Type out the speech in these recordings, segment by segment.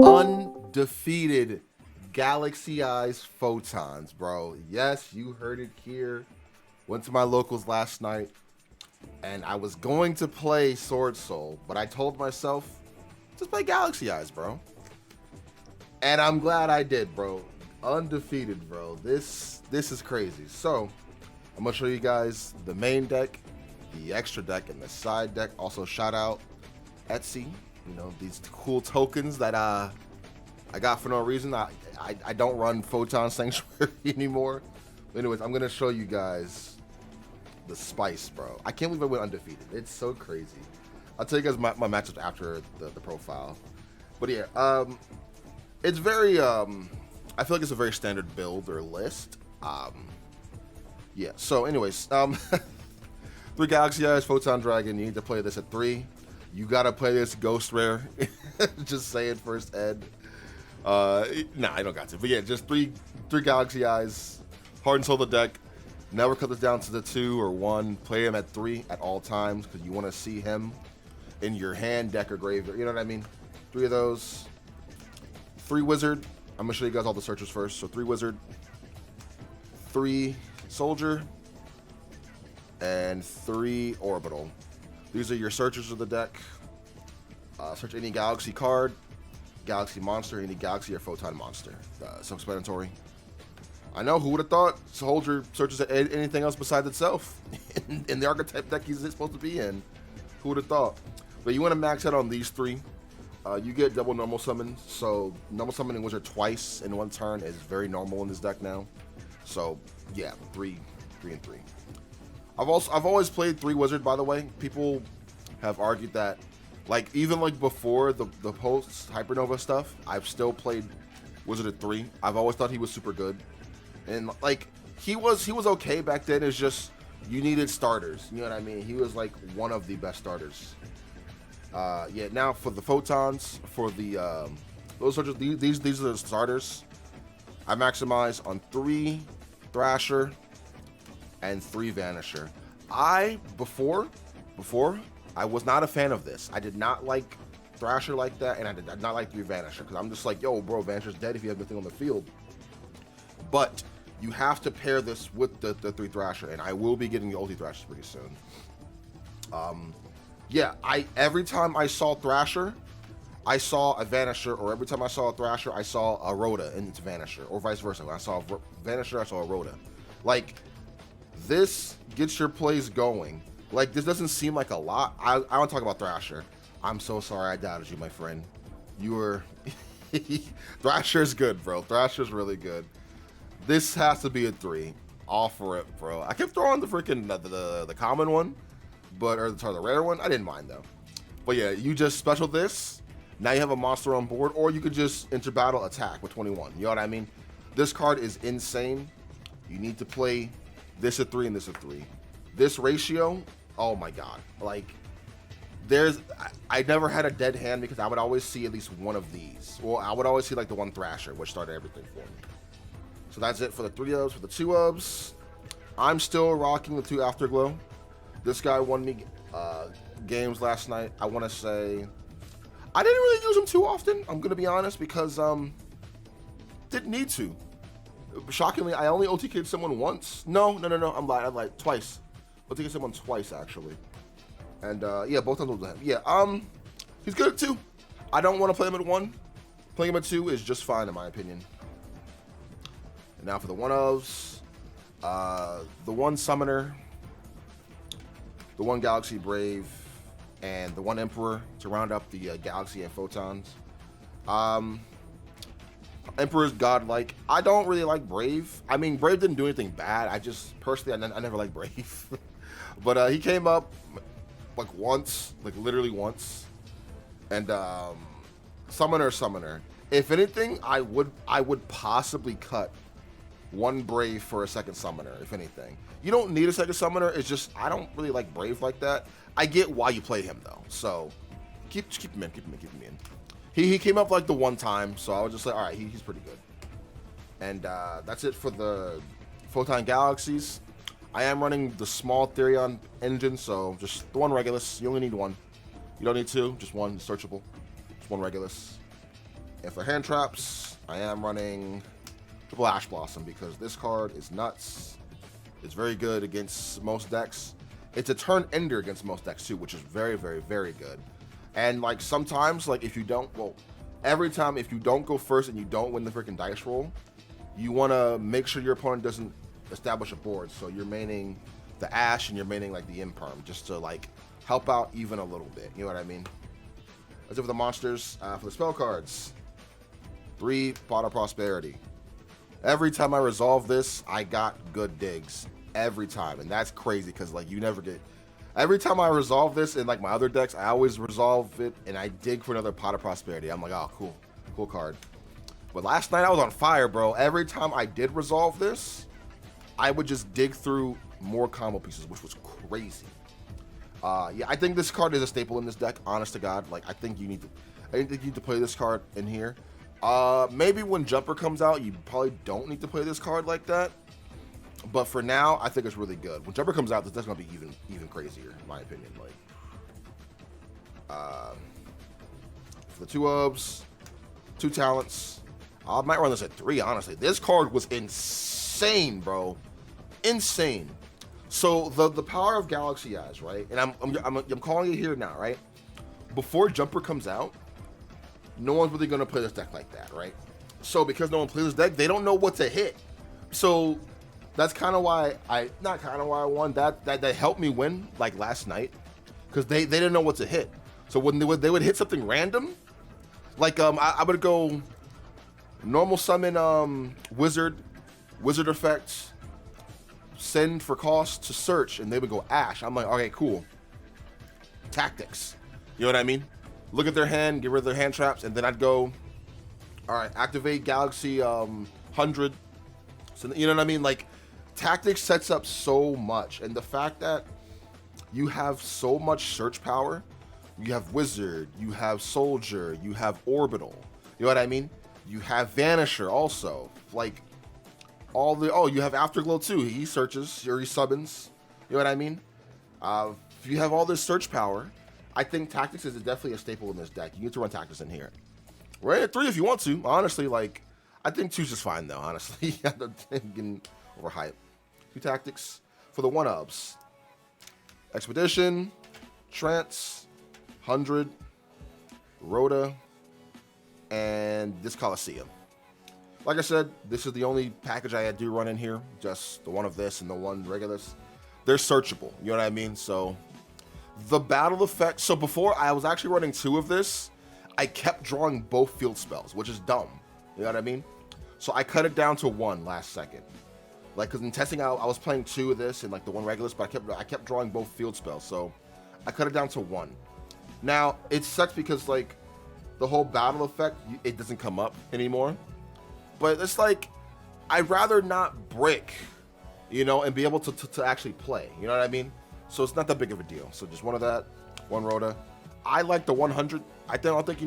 Undefeated Galaxy Eyes Photons, bro. Yes, you heard it here. Went to my locals last night, and I was going to play Sword Soul, but I told myself, just play Galaxy Eyes, bro. And I'm glad I did, bro. Undefeated, bro. This is crazy. So, I'm gonna show you guys the main deck, the extra deck, and the side deck. Also, shout out Etsy. You know, these cool tokens that I got for no reason. I don't run Photon Sanctuary anymore. But anyways, I'm gonna show you guys the spice, bro. I can't believe I went undefeated. It's so crazy. I'll tell you guys my matchups after the profile. But yeah, it's very I feel like it's a very standard build or list. Yeah. So anyways, 3 Galaxy Eyes Photon Dragon. You need to play this at 3. You gotta play this Ghost Rare. Just say it first, Ed. Nah, I don't got to. But yeah, just three Galaxy Eyes. Heart and Soul the deck. Never cut this down to the 2 or 1. Play him at 3 at all times because you want to see him in your hand, deck, or graveyard. You know what I mean? 3 of those. 3 Wizard. I'm gonna show you guys all the searchers first. So 3 Wizard, 3 Soldier, and 3 Orbital. These are your searchers of the deck. Search any Galaxy card, Galaxy monster, any Galaxy or Photon monster. Self-explanatory. I know, who would have thought Soldier searches anything else besides itself in the archetype deck he's supposed to be in. Who would have thought? But you want to max out on these 3. You get double normal summons, so normal summoning Wizard twice in 1 turn is very normal in this deck now. So yeah, 3 and 3. I've always played 3 Wizard, by the way. People have argued that, like, even like before the post Hypernova stuff, I've still played Wizard at 3. I've always thought he was super good, and like he was okay back then. It's just you needed starters. You know what I mean? He was like one of the best starters. Yeah. Now for the Photons, for the those are just these are the starters. I maximize on 3 Thrasher and 3 Vanisher. Before I was not a fan of this. I did not like Thrasher like that, and I did not like 3 Vanisher because I'm just like, yo, bro, Vanisher's dead if you have nothing on the field. But you have to pair this with the 3 Thrasher, and I will be getting the ulti Thrashers pretty soon. Yeah, every time I saw Thrasher, I saw a Vanisher, or every time I saw a Thrasher, I saw a Rhoda into Vanisher, or vice versa. When I saw a Vanisher, I saw a Rhoda. Like, this gets your plays going. Like, this doesn't seem like a lot. I want to talk about Thrasher. I'm so sorry I doubted you, my friend. You were... Thrasher's good, bro. Thrasher's really good. This has to be a 3. All for it, bro. I kept throwing the freaking the common one, or the rare one. I didn't mind, though. But yeah, you just special this. Now you have a monster on board, or you could just enter battle attack with 21. You know what I mean? This card is insane. You need to play this at 3 and this at 3. This ratio, oh my god. Like, I never had a dead hand because I would always see at least one of these. Well, I would always see like the 1 Thrasher, which started everything for me. So that's it for the 3 ubs. For the 2 ubs, I'm still rocking the 2 Afterglow. This guy won me games last night. I want to say I didn't really use him too often, I'm going to be honest, because didn't need to. Shockingly, I only OTK'd someone once. No, I'm lying. I lied. Twice. OTK'd someone twice, actually. And yeah, both times with him. Yeah, he's good at 2. I don't want to play him at 1. Playing him at 2 is just fine, in my opinion. And now for the 1-ofs. The 1 Summoner, the 1 Galaxy Brave, and the 1 Emperor to round up the Galaxy and Photons. Emperor's godlike. I don't really like Brave. I mean, Brave didn't do anything bad. I just, personally, I never liked Brave. But he came up like once, like literally once. And Summoner. If anything, I would possibly cut 1 Brave for a 2nd Summoner, if anything. You don't need a 2nd Summoner. It's just, I don't really like Brave like that. I get why you play him, though. So, keep him in. He came up like the 1 time, so I was just like, all right, he's pretty good. And that's it for the Photon Galaxies. I am running the small Therion engine, so just the 1 Regulus. You only need 1. You don't need 2, just 1 searchable. Just 1 Regulus. And for hand traps, I am running Triple Ash Blossom because this card is nuts. It's very good against most decks. It's a turn ender against most decks too, which is very, very, very good. And like sometimes, like if you don't, well, every time if you don't go first and you don't win the freaking dice roll, you want to make sure your opponent doesn't establish a board. So you're maining the Ash and you're maining like the Imperm just to like help out even a little bit. You know what I mean? That's it for the monsters. For the spell cards, 3 Pot of Prosperity. Every time I resolve this, I got good digs. Every time. And that's crazy because like you never get... Every time I resolve this in like my other decks, I always resolve it and I dig for another Pot of Prosperity. I'm like, oh, cool. Cool card. But last night I was on fire, bro. Every time I did resolve this, I would just dig through more combo pieces, which was crazy. Yeah, I think this card is a staple in this deck, honest to God. Like, I think you need to play this card in here. Maybe when Jumper comes out, you probably don't need to play this card like that. But for now, I think it's really good. When Jumper comes out, this deck's gonna be even crazier, in my opinion. Like, for the 2 Ubs, 2 Talents, I might run this at 3, honestly. This card was insane, bro. Insane. So the power of Galaxy Eyes, right? And I'm calling it here now, right? Before Jumper comes out, no one's really gonna play this deck like that, right? So because no one plays this deck, they don't know what to hit. So that's kind of why I won. That helped me win like last night, because they didn't know what to hit. So when they would hit something random, like I would go normal summon wizard effects, send for cost to search, and they would go Ash. I'm like, okay, cool. Tactics. You know what I mean? Look at their hand, get rid of their hand traps, and then I'd go, all right, activate Galaxy 100. So you know what I mean? Like, tactics sets up so much, and the fact that you have so much search power, you have Wizard, you have Soldier, you have Orbital. You know what I mean? You have Vanisher also. Like, all the, oh, you have Afterglow too. He searches or he summons. You know what I mean? If you have all this search power, I think Tactics is definitely a staple in this deck. You need to run Tactics in here. Run at 3 if you want to. Honestly, like, I think 2's just fine though, honestly. I'm getting overhyped. 2 Tactics. For the 1-Ubs, Expedition, Trance, 100, Rhoda, and this Coliseum. Like I said, this is the only package I do run in here. Just the one of this and the one regulars. They're searchable. You know what I mean? So the battle effect. So before I was actually running 2 of this, I kept drawing both field spells, which is dumb. You know what I mean? So I cut it down to 1 last second. Like, cause in testing out, I was playing 2 of this and like the 1 regulars, but I kept drawing both field spells. So I cut it down to 1. Now it sucks because like the whole battle effect, it doesn't come up anymore. But it's like, I'd rather not break, you know, and be able to actually play. You know what I mean? So it's not that big of a deal. So just 1 of that, 1 Rhoda. I like the 100. I don't think you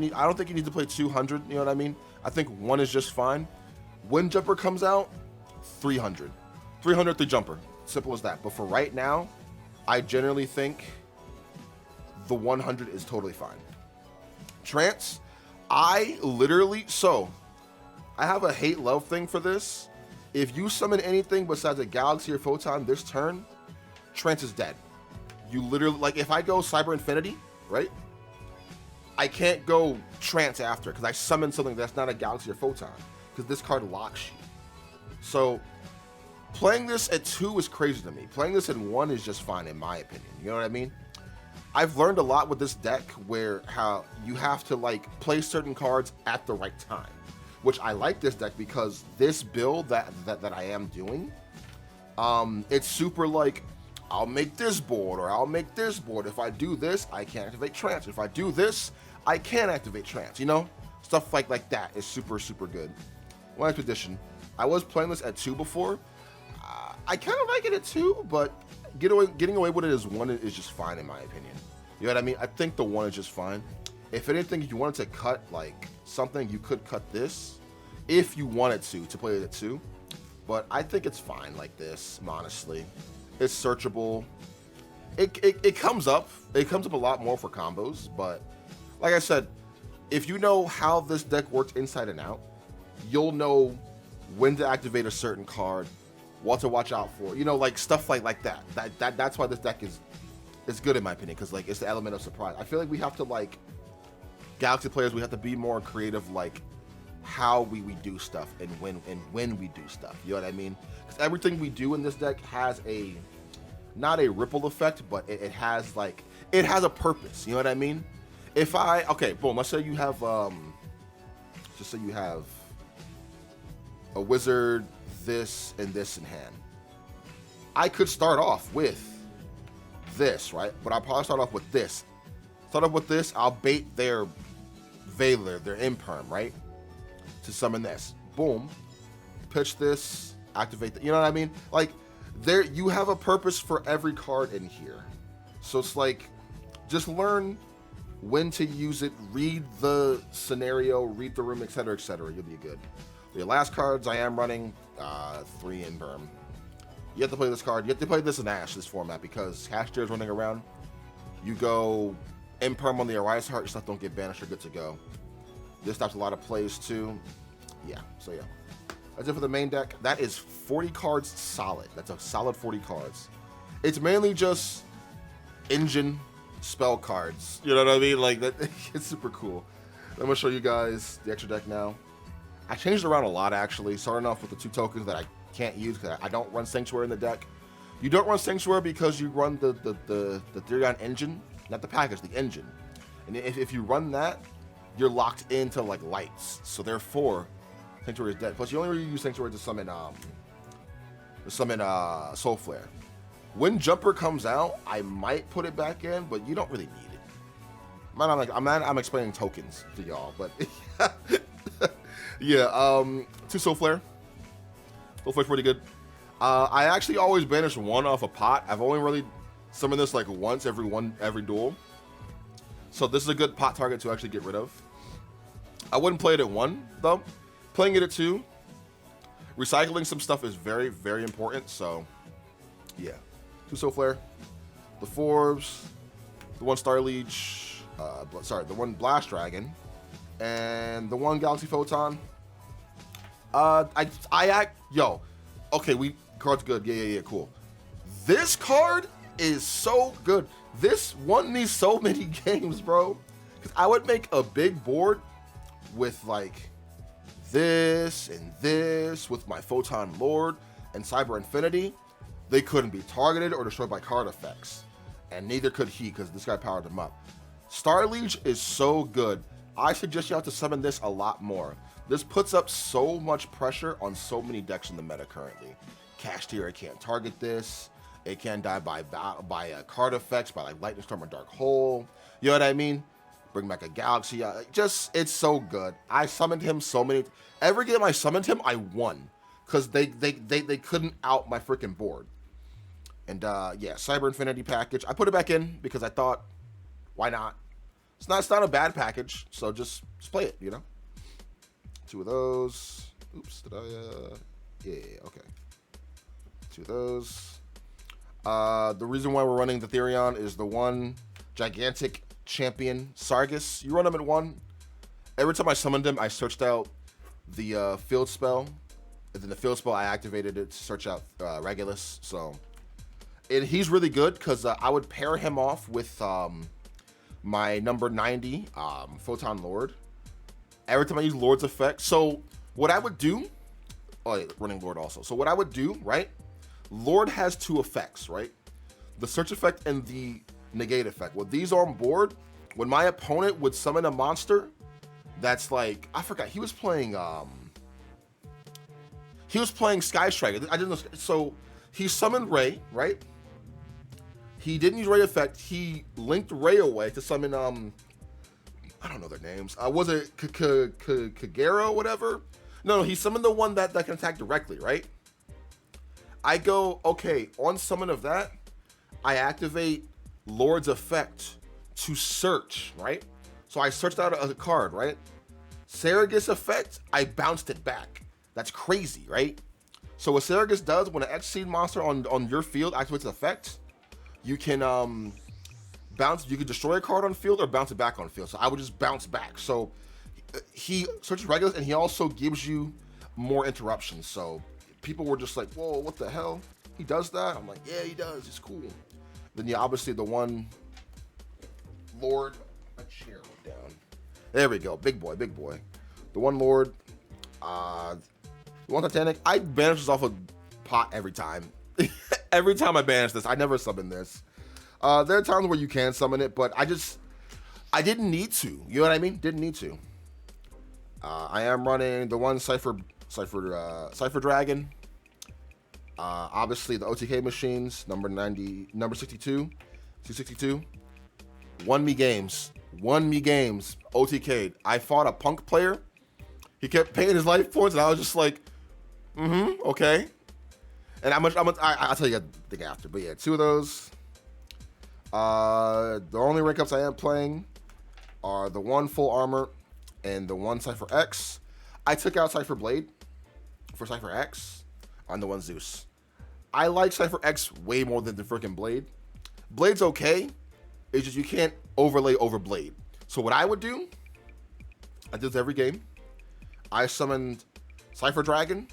need to play 200. You know what I mean? I think 1 is just fine. When Jumper comes out, 300. 300 3 Jumper. Simple as that. But for right now, I generally think the 100 is totally fine. Trance, I have a hate-love thing for this. If you summon anything besides a Galaxy or Photon this turn, Trance is dead. You literally, like, if I go Cyber Infinity, right? I can't go Trance after, because I summon something that's not a Galaxy or Photon, because this card locks you. So, playing this at 2 is crazy to me. Playing this at 1 is just fine, in my opinion. You know what I mean? I've learned a lot with this deck, where how you have to, like, play certain cards at the right time. Which I like this deck because this build that I am doing, it's super like, I'll make this board or I'll make this board. If I do this, I can activate Trance. If I do this, I can activate Trance, you know? Stuff like that is super, super good. 1 Expedition. I was playing this at 2 before. I kind of like it at 2, but getting away with it as 1 is just fine in my opinion. You know what I mean? I think the 1 is just fine. If anything, if you wanted to cut like something, you could cut this if you wanted to play it at 2. But I think it's fine like this, honestly. It's searchable. It comes up. It comes up a lot more for combos, but like I said, if you know how this deck works inside and out, you'll know when to activate a certain card, what to watch out for, you know, like stuff like that. That's why this deck is good in my opinion, because like it's the element of surprise. I feel like we have to, like, Galaxy players, we have to be more creative, like how we do stuff and when we do stuff. You know what I mean? Because everything we do in this deck has a, not a ripple effect, but it has like, it has a purpose. You know what I mean? If I, okay, boom, let's say you have, just say you have a wizard, this, and this in hand. I could start off with this, right? But I'll probably start off with this. Start off with this, I'll bait their Valor, their Imperm, right? To summon this. Boom. Pitch this, activate the, you know what I mean? Like, there, you have a purpose for every card in here. So it's like, just learn when to use it, read the scenario, read the room, etc., etc. You'll be good. Your last cards, I am running 3 Imperm. You have to play this card. You have to play this in Ash, this format, because Castier is running around. You go Imperm on the Arias Heart, your stuff don't get banished, you're good to go. This stops a lot of plays too. Yeah, so yeah. That's it for the main deck. That is 40 cards solid. That's a solid 40 cards. It's mainly just engine spell cards. You know what I mean? Like, that, it's super cool. I'm going to show you guys the extra deck now. I changed it around a lot, actually. Starting off with the 2 tokens that I can't use because I don't run Sanctuary in the deck. You don't run Sanctuary because you run the Therion engine, not the package, the engine. And if you run that, you're locked into like lights. So therefore, Sanctuary is dead. Plus, you only really use Sanctuary to summon Soul Flare. When Jumper comes out, I might put it back in, but you don't really need it. I'm explaining tokens to y'all, but yeah. 2 Soul Flare. Soul Flare's pretty good. I actually always banish 1 off a pot. I've only really summoned this like once every duel. So this is a good pot target to actually get rid of. I wouldn't play it at 1 though. Playing it at 2. Recycling some stuff is very, very important. So yeah. 2 Soul Flare. The 4s. The 1 Star Leech. The 1 Blast Dragon. And the 1 Galaxy Photon. Yo. Okay, card's good. Yeah, cool. This card is so good. This won me so many games, bro. Because I would make a big board with like this and this with my Photon Lord and Cyber Infinity. They couldn't be targeted or destroyed by card effects. And neither could he because this guy powered them up. Star Leech is so good. I suggest you have to summon this a lot more. This puts up so much pressure on so many decks in the meta currently. Castier can't target this. It can die by card effects, by like Lightning Storm or Dark Hole. You know what I mean? Bring back a Galaxy. It's so good. I summoned him so many. Every game I summoned him, I won. Because they couldn't out my freaking board. And yeah, Cyber Infinity package. I put it back in because I thought, why not? It's not a bad package. So just play it, you know? 2 of those. Oops, did I? Yeah, okay. 2 of those. The reason why we're running the Therion is the 1 gigantic champion Sargus. You run him at 1. Every time I summoned him, I searched out the field spell. And then the field spell, I activated it to search out Regulus. So, and he's really good because I would pair him off with my number 90 Photon Lord. Every time I use Lord's effect. So what I would do, oh yeah, running Lord also. So what I would do, right? Lord has 2 effects, right? The search effect and the negate effect. With these on board, when my opponent would summon a monster, that's like, I forgot, he was playing Sky Striker. I didn't know. So he summoned Ray, right? He didn't use Ray effect. He linked Ray away to summon I don't know their names. Was it Kagero or whatever? No, he summoned the one that can attack directly, right? I go, okay, on summon of that, I activate Lord's effect to search, right? So I searched out a card, right? Sargus effect, I bounced it back. That's crazy, right? So what Sargus does when an X-Seed monster on your field activates effect, you can bounce. You could destroy a card on field or bounce it back on field. So I would just bounce back. So he searches regulars, and he also gives you more interruptions. So people were just like, "Whoa, what the hell? He does that?" I'm like, "Yeah, he does. It's cool." Then yeah, obviously the one Lord, a chair went down. There we go, big boy, big boy. The one Lord, the one Titanic. I banish this off a pot every time. Every time I banish this, I never summon this. There are times where you can summon it, but I didn't need to. You know what I mean? Didn't need to. I am running the one Cypher Dragon. Obviously the OTK machines, number 62, 262. Won me games, OTK'd. I fought a punk player. He kept paying his life points, and I was just like, okay. And I'll tell you the thing after. But yeah, 2 of those. The only rank ups I am playing are the one full armor and the one Cypher X. I took out Cypher Blade for Cypher X on the one Zeus. I like Cypher X way more than the freaking Blade. Blade's okay. It's just you can't overlay over Blade. So what I would do, I did this every game. I summoned Cypher Dragon,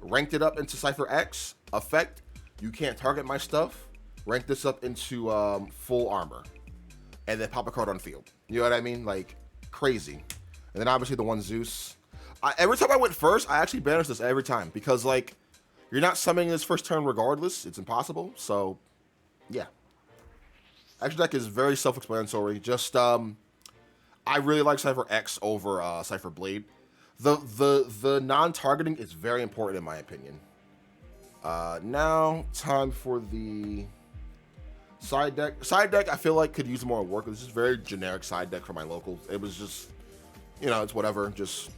ranked it up into Cypher X, effect, you can't target my stuff, rank this up into full armor, and then pop a card on field. You know what I mean? Like, crazy. And then obviously the one Zeus. Every time I went first, I actually banished this every time, because like, you're not summoning this first turn regardless. It's impossible. So, yeah. Action deck is very self-explanatory. Just, I really like Cypher X over Cypher Blade. The non-targeting is very important in my opinion. Now, time for the side deck. Side deck, I feel like could use more work. This is very generic side deck for my locals. It was just, you know, it's whatever. Just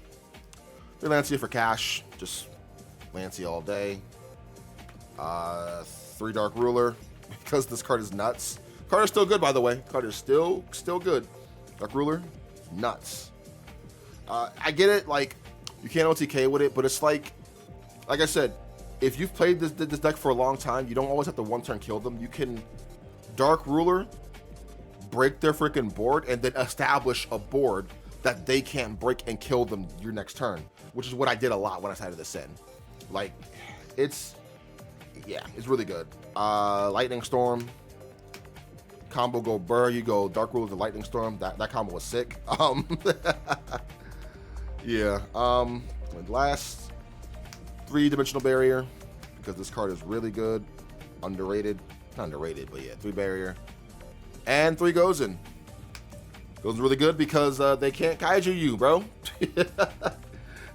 Lancia for cash. Just Lancia all day. 3 Dark Ruler, because this card is nuts. Card is still good, by the way. Card is still good. Dark Ruler, nuts. I get it, like, you can't OTK with it, but it's like I said, if you've played this deck for a long time, you don't always have to one-turn kill them. You can Dark Ruler, break their freaking board, and then establish a board that they can't break and kill them your next turn, which is what I did a lot when I sided this in. Like, it's really good. Lightning Storm, combo go Burr, you go Dark Ruler to Lightning Storm. That combo was sick. Yeah. Last 3-dimensional barrier, because this card is really good. Underrated. Not underrated, but yeah, 3 barrier. And 3 Gozen. Gozen's really good because they can't kaiju you, bro.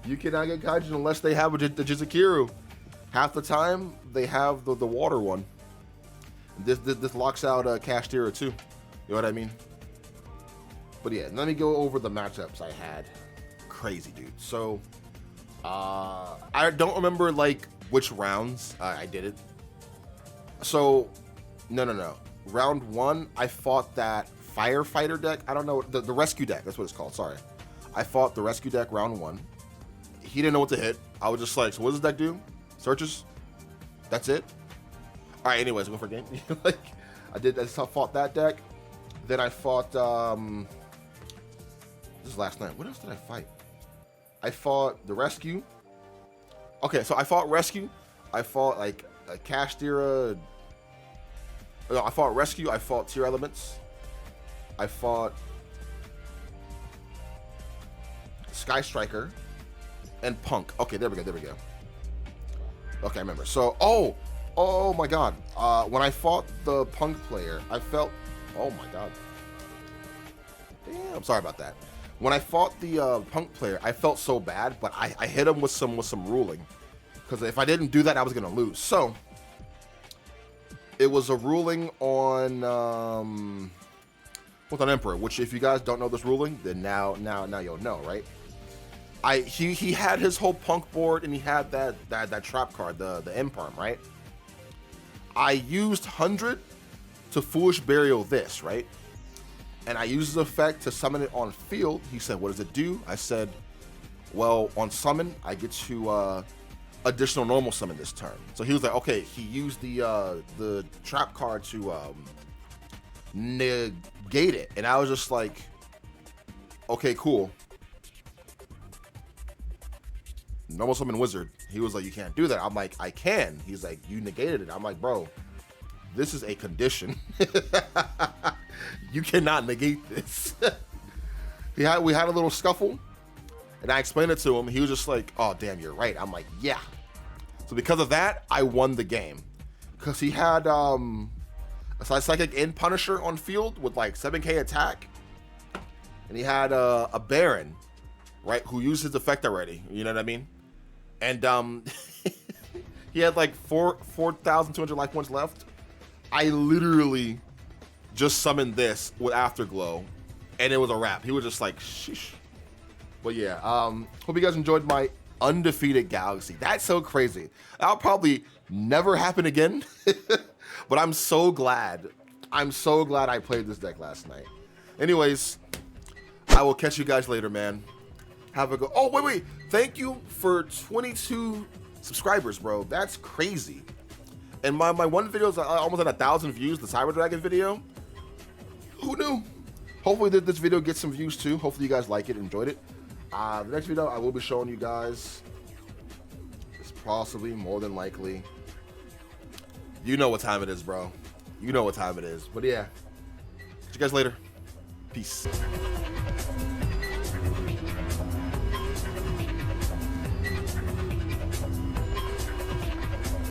You cannot get kaiju unless they have the Jizukiru. Half the time, they have the water one. This locks out Kashtira too. You know what I mean? But yeah, let me go over the matchups I had. Crazy, dude. So, I don't remember, like, which rounds I did it. So, no. Round 1, I fought that firefighter deck. I don't know, the rescue deck. That's what it's called. Sorry. I fought the rescue deck round 1. He didn't know what to hit. I was just like, so what does this deck do? Searches? That's it? All right, anyways, go for a game. Like, I fought that deck. Then I fought, this is last night. What else did I fight? I fought the rescue. Okay, so I fought rescue. I fought, like, a Kashtira. No, I fought rescue. I fought tier elements. I fought Sky Striker and Punk. Okay, there we go. Okay, I remember. So, oh my God. When I fought the Punk player, I felt, oh my God. Damn, sorry about that. When I fought the Punk player, I felt so bad, but I hit him with some ruling, because if I didn't do that, I was gonna lose. So it was a ruling on Photon Emperor, which if you guys don't know this ruling, then now you'll know, right? He had his whole Punk board, and he had that trap card, the Imperm, right? I used 100 to Foolish Burial this, right? And I used the effect to summon it on field. He said, what does it do? I said, well, on summon, I get to additional normal summon this turn. So he was like, okay, he used the trap card to negate it. And I was just like, okay, cool. Normal summon wizard. He was like, you can't do that. I'm like, I can. He's like, you negated it. I'm like, bro, this is a condition. You cannot negate this. We had a little scuffle, and I explained it to him. He was just like, oh, damn, you're right. I'm like, yeah. So because of that, I won the game. Because he had a Psychic and Punisher on field with like 7k attack. And he had a Baron, right, who used his effect already. You know what I mean? And he had like 4,200 life points left. I literally just summoned this with Afterglow, and it was a wrap. He was just like, sheesh. But yeah, hope you guys enjoyed my undefeated Galaxy. That's so crazy. That'll probably never happen again. But I'm so glad. I'm so glad I played this deck last night. Anyways, I will catch you guys later, man. Have a go. Oh, wait. Thank you for 22 subscribers, bro. That's crazy. And my one video is almost at 1,000 views, the Cyber Dragon video. Who knew? Hopefully this video gets some views too. Hopefully you guys like it, enjoyed it. The next video I will be showing you guys is possibly, more than likely, you know what time it is, bro. You know what time it is. But yeah, see you guys later. Peace.